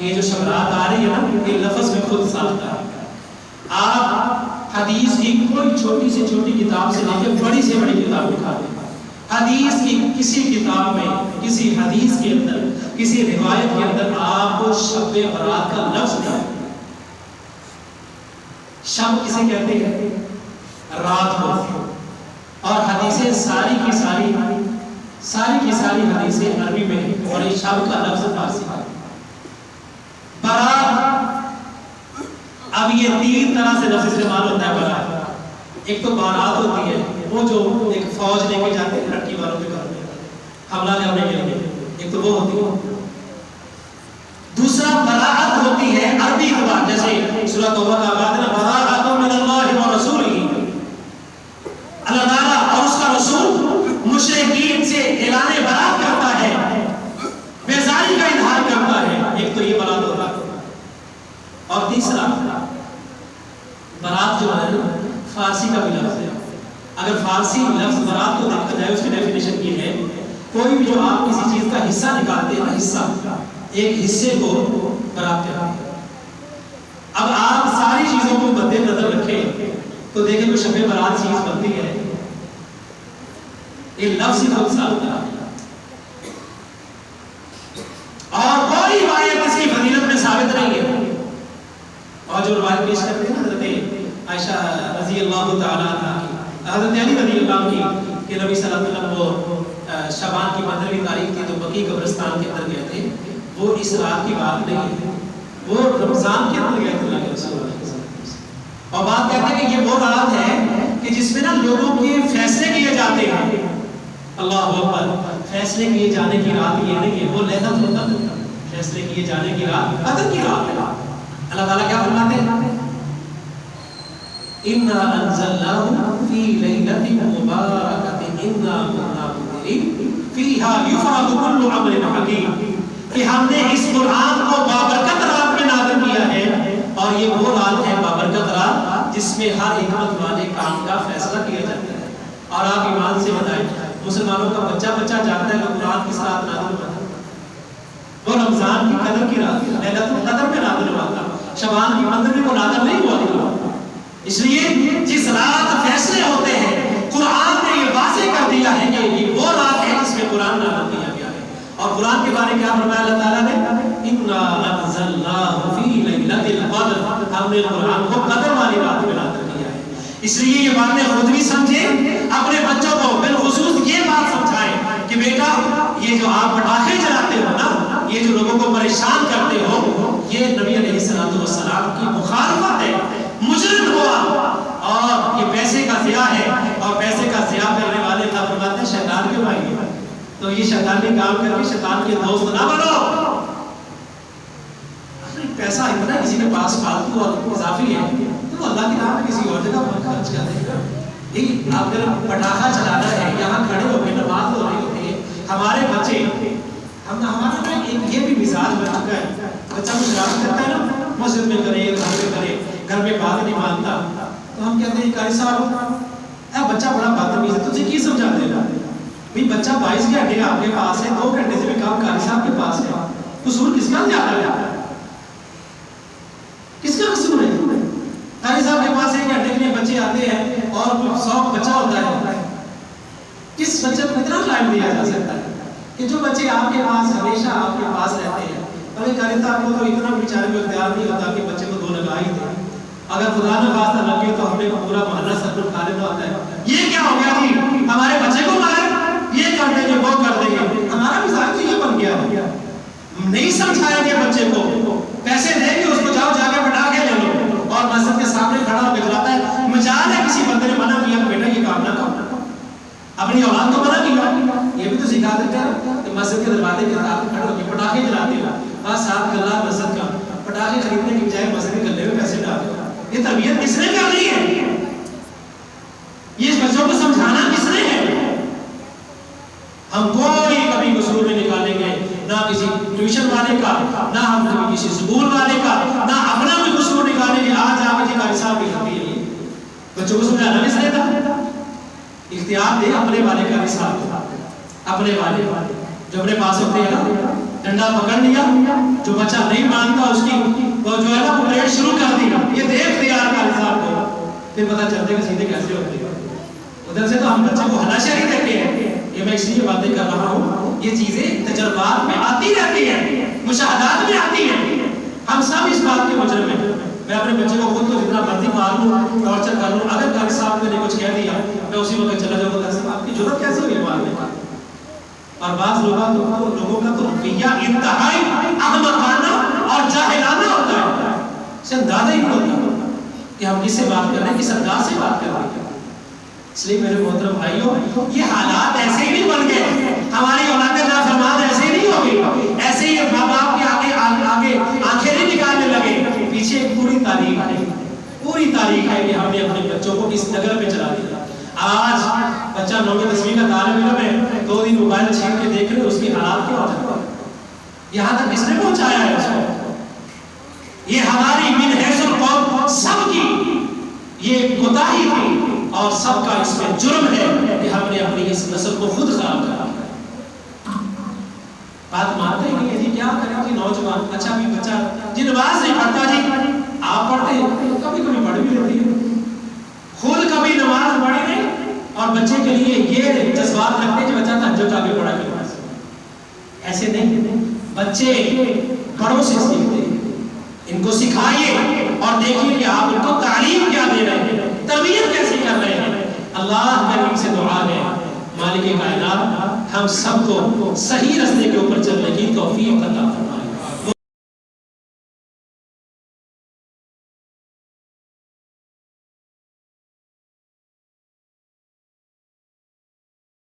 یہ جو شبرات آ رہی ہے نا، یہ لفظ میں خود ساختہ ہے۔ آپ حدیث کی کوئی چھوٹی سے چھوٹی کتاب سے لے کے بڑی سے بڑی کتاب اٹھا دیں، حدیث کی کسی کتاب میں، کسی حدیث کے اندر، کسی روایت کے اندر آپ کو شب برات کا لفظ نہیں۔ شب کسے کہتے ہیں؟ رات کو۔ اور حدیثیں ساری کی ساری حدیثیں عربی میں ہیں اور یہ شب کا لفظ فارسی ہے۔ برات، اب یہ تین طرح سے لفظ استعمال ہوتا ہے برات۔ ایک تو بارات ہوتی ہے، وہ جو ایک فوج لے کے جاتے ہیں لڑکی والوں کے گھر میں حملہ کرنے کے لیے، ایک تو وہ ہوتی ہے۔ دوسرا براءت ہوتی ہے عربی زبان، جیسے سورۃ توبہ کا آغاز ہے، براءۃ من اللہ و رسولہ، اللہ تعالیٰ اور اس کا رسول مشرکین سے اعلان برات کرتا ہے، بیزاری کا اظہار کرتا ہے۔ ایک تو یہ برات ہوتا ہے، اور تیسرا برات جو ہے فارسی کا بھی لفظ ہے۔ اگر فارسی لفظ برات کو دیکھا جائے، اس کی ڈیفینیشن یہ ہے، کوئی بھی جو آپ کسی چیز کا حصہ نکالتے ہیں، حصہ، ایک حصے کو برات کہتے ہیں۔ اب آپ ساری چیزوں کو مد نظر رکھیں تو دیکھیں کہ شب برات چیز بنتی ہے، یہ لفظ ہی خود سالتا ہے، اور کوئی روایت اس کی فضیلت میں ثابت نہیں ہے۔ اور جو روایت پیش کرتے ہیں حضرت عائشہ رضی اللہ تعالیٰ عنہ کی، حضرت علی رضی اللہ عنہ کی، کہ نبی صلی اللہ علیہ وسلم وہ شعبان کی 15ویں تاریخ تھی تو بقیع قبرستان کے اندر گئے تھے، وہ اس رات کی بات نہیں ہے، وہ رمضان کے اندر گئے تھے اللہ کے رسول اللہ صلی اللہ علیہ وسلم۔ اور بات کہتے ہیں کہ یہ وہ رات ہے کہ جس میں نا لوگوں کے فیصلے کیے جاتے ہیں۔ اللہ اکبر، فیصلے کیے جانے کی رات یہ نہیں ہے، وہ لیلۃ القدر، فیصلے کیے جانے کی رات قدر کی رات ہے۔ اللہ تعالیٰ کیا فرماتے ہیں؟ اِنَّا أَنزَلْنَاهُ فِي لَيْلَةٍ مُبَارَكَةٍ إِنَّا كُنَّا مُنذِرِينَ فِيهَا يُفْرَقُ كُلُّ أَمْرٍ حَكِيمٍ، کہ ہم نے اس قرآن کو بابرکت رات میں نازل کیا ہے، اور یہ وہ رات ہے بابرکت رات جس میں ہر حکمت والے کام کا فیصلہ کیا جاتا ہے۔ اور آپ ایمان سے بتائیں، مسلمانوں کا بچہ جانتا ہے کہ قرآن کس رات نازل ہوا تھا؟ وہ رمضان کی قدر کی رات، لیلۃ القدر میں نازل ہوا تھا، شعبان کی 15ویں کو نازل نہیں ہوا تھا۔ اس لیے جس رات فیصلے ہوتے ہیں، قرآن نے یہ واضح کر دیا ہے کہ یہ وہ رات ہے جس میں قرآن نازل کیا گیا ہے۔ اور قرآن کے بارے کیا فرمایا اللہ تعالیٰ نے؟ اِنَّا أَنزَلْنَاهُ فِي لَيْلَةِ الْقَدْرِ، ہم نے قرآن کو قدر والی رات میں نازل کیا ہے۔ اس لیے یہ باتیں خود بھی سمجھیں، اپنے بچوں کو بالخصوص یہ بات سمجھائیں کہ بیٹا یہ جو آپ پٹاخے جلاتے ہو نا، یہ جو لوگوں کو پریشان کرتے ہو، یہ نبی علیہ السلام کی مخالفت ہے، مجرم ہوا، اور یہ پیسے کا ضیاع ہے، اور پیسے کا ضیاع کرنے والے اللہ فرماتے ہیں شیطان کے بھائی ہیں۔ تو یہ شیطانی کام کر کے شیطان کے دوست نہ بنو۔ پیسہ اتنا کسی کے پاس فالتو اور اضافی ہے تو اللہ کی راہ میں کسی اور جگہ پر خرچ کر دے۔ اگر پٹاخہ چلانا ہے، یہاں کھڑے ہو کے نماز ہو رہی ہوتی ہے، ہمارے بچے، ہمارا ایک یہ بھی مزاج بن چکا ہے، بچہ کچھ شرارت کرتا ہے نا، مسجد میں کرے، گھر میں کرے، گھر میں بات نہیں مانتا، تو ہم کہتے ہیں قاری صاحب بچہ بڑا بدتمیز ہے، تجھے کی سمجھاتے ہیں؟ بھئی بچہ 22 گھنٹے آپ کے پاس ہے، 2 گھنٹے سے بھی کام قاری صاحب کے پاس ہے، قصور کس کا زیادہ ہے؟ کس کا قصور ہے؟ قاری صاحب کے پاس 1 گھنٹے کے لیے بچے آتے ہیں اور 100 بچہ ہوتا ہے، کس بچے کو اتنا ٹائم دیا جا سکتا ہے کہ جو بچے آپ کے پاس ہمیشہ آپ کے پاس رہتے ہیں؟ بھلے قاری صاحب کو تو اتنا بیچارے کو اختیار نہیں ہوتا کہ بچے کو 2 لگا ہی دیں، اگر خدا نہ خواستہ لگے تو ہم نے پورا محلہ سر پر کھا لینا ہوتا ہے۔ یہ کیا ہو گیا جی، ہمارے بچے کو مارے، یہ کر دیں گے، وہ کر دیں گے، ہمارا مزاج تو یہ بن گیا ہے۔ نہیں سمجھائیں گے بچے کو، پیسے دیں گے اس کو، جاؤ جا کے پٹاخے لے لو، اور مسجد کے سامنے کھڑا ہو کے جلاتا ہے۔ مجال ہے کسی بندے نے منع کیا کہ بیٹا یہ کام نہ کرو، اپنی اولاد کو منع کیا، یہ بھی تو سکھا دیتے ہیں کہ مسجد کے دروازے کے ساتھ کھڑے ہو کے پٹاخے جلاتے ہیں، اور 7 گلا مسجد کا پٹاخے خریدنے کی بجائے مسجد کے گلے میں پیسے ڈالتے ہیں۔ یہ تربیت کس نے کرنی ہے؟ یہ بچوں کو سمجھانا کس نے ہے؟ ہم کوئی کبھی قصور نہیں نکالیں گے، نہ کسی ٹیوشن والے کا، نہ ہم کبھی کسی سکول والے کا، نہ اپنا بھی قصور نکالیں گے۔ آج آپ جی قاری صاحب کی غلطی ہے، بچوں کو سمجھانا کس نے تھا؟ اختیار دے اپنے والے قاری صاحب کو، اپنے والے جو اپنے پاس ہوتے ہیں نا، ڈنڈا پکڑ لیا، جو بچہ نہیں مانتا اس کی وہ جو ہے نا وہ پریڈ شروع کر دی، یہ دیکھ لیا صاحب کو، پھر پتا چلتے کہ سیدھے کیسے ہوتے ہیں۔ ادھر سے تو ہم بچے کو ہلاشا نہیں دیتے ہیں، یہ میں اس لیے باتیں کر رہا ہوں، یہ چیزیں تجربات میں آتی رہتی ہیں، مشاہدات میں آتی ہیں، ہم سب اس بات کے مجرم ہیں۔ میں اپنے بچے کو خود تو جتنا مرضی مار لوں، ٹارچر کر لوں، اگر قاری صاحب نے کچھ کہہ دیا میں اسی وقت چلا جاؤں گا، آپ کی ضرورت کیسے ہوئی مارنے کی؟ اور بعض لوگوں کا تو رویہ انتہائی احمقانہ اور جاہلانہ ہوتا ہے، اسے اندازہ ہی نہیں ہوتا کہ ہم کس سے بات کر رہے ہیں، کس انداز سے بات کر رہے ہیں۔ اس لیے میرے محترم بھائیوں، یہ حالات ایسے ہی نہیں بن گئے، ہماری اولاد نافرمان ایسے ہی نہیں ہوگی، ایسے ہی ماں باپ کے آگے آنکھیں نہیں نکالنے لگے، پیچھے ایک پوری تاریخ ہے کہ ہم نے اپنے بچوں کو اس نگر میں چلا دیا۔ آج بچہ 9ویں 10ویں کا طالب علم ہے، 2 دن موبائل چھین کے دیکھ رہے، اس کی حالات کیا ہو جاتا ہے، یہاں تک کس نے پہنچایا ہے اس کو؟ یہ ہماری من حیث القوم سب کی یہ کوتاہی تھی، اور سب کا اس میں جرم ہے کہ ہم نے اپنی اس نسل کو خود خراب کرا۔ بات مانتے ہی نہیں ہے جی، کیا کریں جی نوجوان، اچھا بھی بچہ جی نماز نہیں پڑھتا جی، آپ پڑھتے ہیں کبھی کبھی پڑھ بھی لیتی ہے، خود کبھی نماز پڑھی نہیں، اور بچے کے لیے یہ جذبات رکھتے کہ بچہ تہجد آگے پڑھا کے پاس، ایسے نہیں، بچے بڑوں سے سیکھتے ہیں، ان کو سکھائیے اور دیکھیے کہ آپ ان کو تعلیم کیا دے رہے ہیں، تربیت کیسے کر رہے ہیں۔ اللہ کریم سے دعا ہے مالک کائنات ہم سب کو صحیح راستے کے اوپر چلنے کی توفیق عطا فرمائے۔